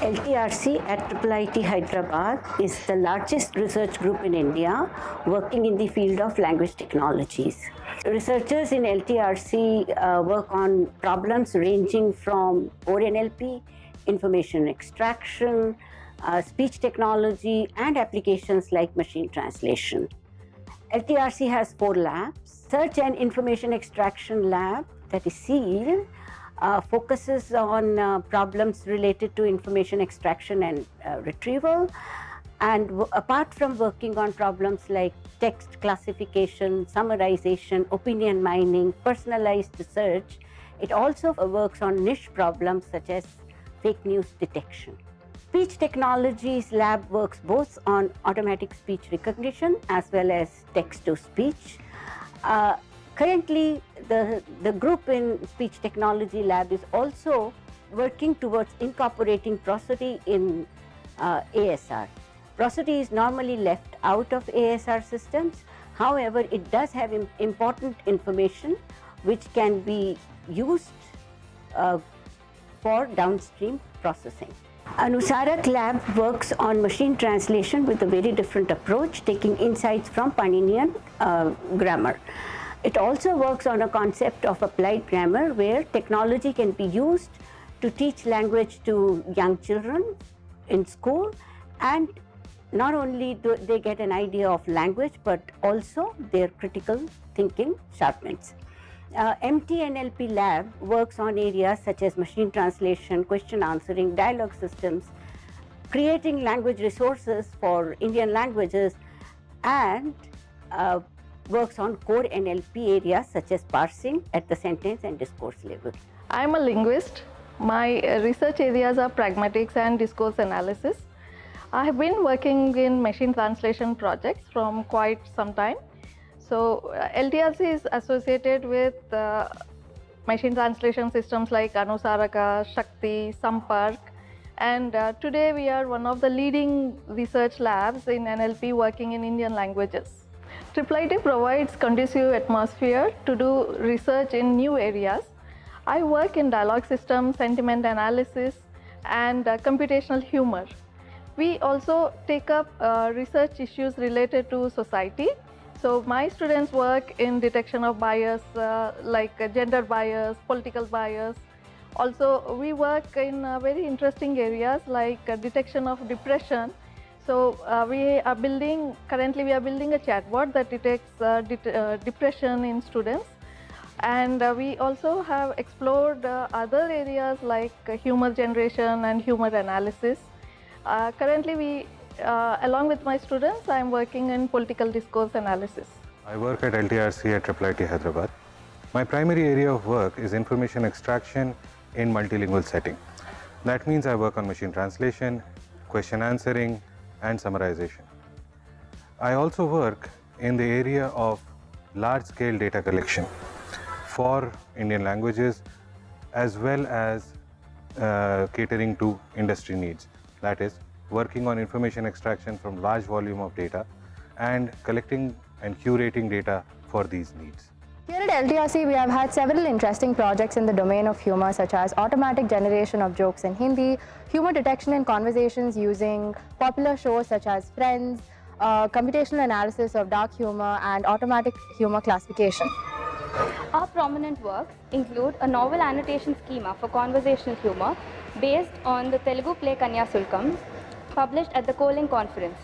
LTRC at IIIT Hyderabad is the largest research group in India working in the field of language technologies. Researchers in LTRC work on problems ranging from core NLP, information extraction, speech technology, and applications like machine translation. LTRC has 4 labs. Search and Information Extraction Lab, that is SEAL, focuses on problems related to information extraction and retrieval. And apart from working on problems like text classification, summarization, opinion mining, personalized research, it also works on niche problems such as fake news detection. Speech Technologies Lab works both on automatic speech recognition as well as text-to-speech. Currently, the group in Speech Technology Lab is also working towards incorporating prosody in ASR. Prosody is normally left out of ASR systems. However, it does have important information which can be used for downstream processing. Anusarak Lab works on machine translation with a very different approach, taking insights from Paninian grammar. It also works on a concept of applied grammar where technology can be used to teach language to young children in school, and not only do they get an idea of language but also their critical thinking sharpens. MTNLP Lab works on areas such as machine translation, question answering, dialogue systems, creating language resources for Indian languages, and works on core NLP areas such as parsing at the sentence and discourse level. I am a linguist. My research areas are pragmatics and discourse analysis. I have been working in machine translation projects from quite some time. So LTRC is associated with machine translation systems like Anusaraka, Shakti, Sampark, and today we are one of the leading research labs in NLP working in Indian languages. IIIT provides conducive atmosphere to do research in new areas. I work in dialogue systems, sentiment analysis, and computational humor. We also take up research issues related to society. So my students work in detection of bias like gender bias, political bias. Also, we work in very interesting areas like detection of depression. So currently we are building a chatbot that detects depression in students. And we also have explored other areas like humor generation and humor analysis. Currently, along with my students, I am working in political discourse analysis. I work at LTRC at IIIT Hyderabad. My primary area of work is information extraction in multilingual setting. That means I work on machine translation, question answering, and summarization. I also work in the area of large-scale data collection for Indian languages as well as catering to industry needs. That is, working on information extraction from large volume of data and collecting and curating data for these needs. Here at LTRC, we have had several interesting projects in the domain of humor, such as automatic generation of jokes in Hindi, humor detection in conversations using popular shows such as Friends, computational analysis of dark humor, and automatic humor classification. Our prominent works include a novel annotation schema for conversational humor based on the Telugu play Kanya Sulkam, published at the Koling Conference,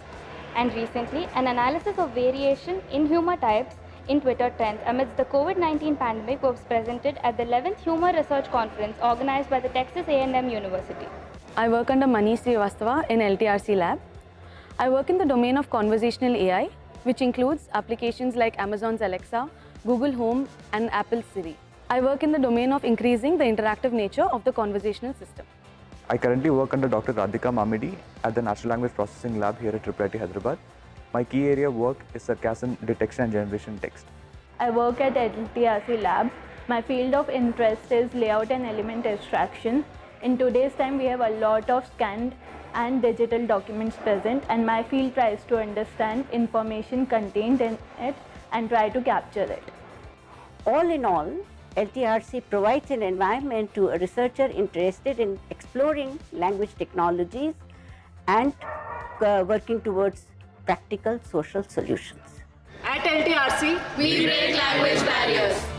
and recently an analysis of variation in humor types in Twitter trends amidst the COVID-19 pandemic was presented at the 11th Humor Research Conference organized by the Texas A&M University. I work under Manish Srivastava in LTRC Lab. I work in the domain of conversational AI, which includes applications like Amazon's Alexa, Google Home, and Apple's Siri. I work in the domain of increasing the interactive nature of the conversational system. I currently work under Dr. Radhika Mamidi at the Natural Language Processing Lab here at IIIT Hyderabad. My key area of work is sarcasm detection and generation text. I work at LTRC Lab. My field of interest is layout and element extraction. In today's time, we have a lot of scanned and digital documents present, and my field tries to understand information contained in it and try to capture it. All in all, LTRC provides an environment to a researcher interested in exploring language technologies and working towards practical social solutions. At LTRC, we break language barriers.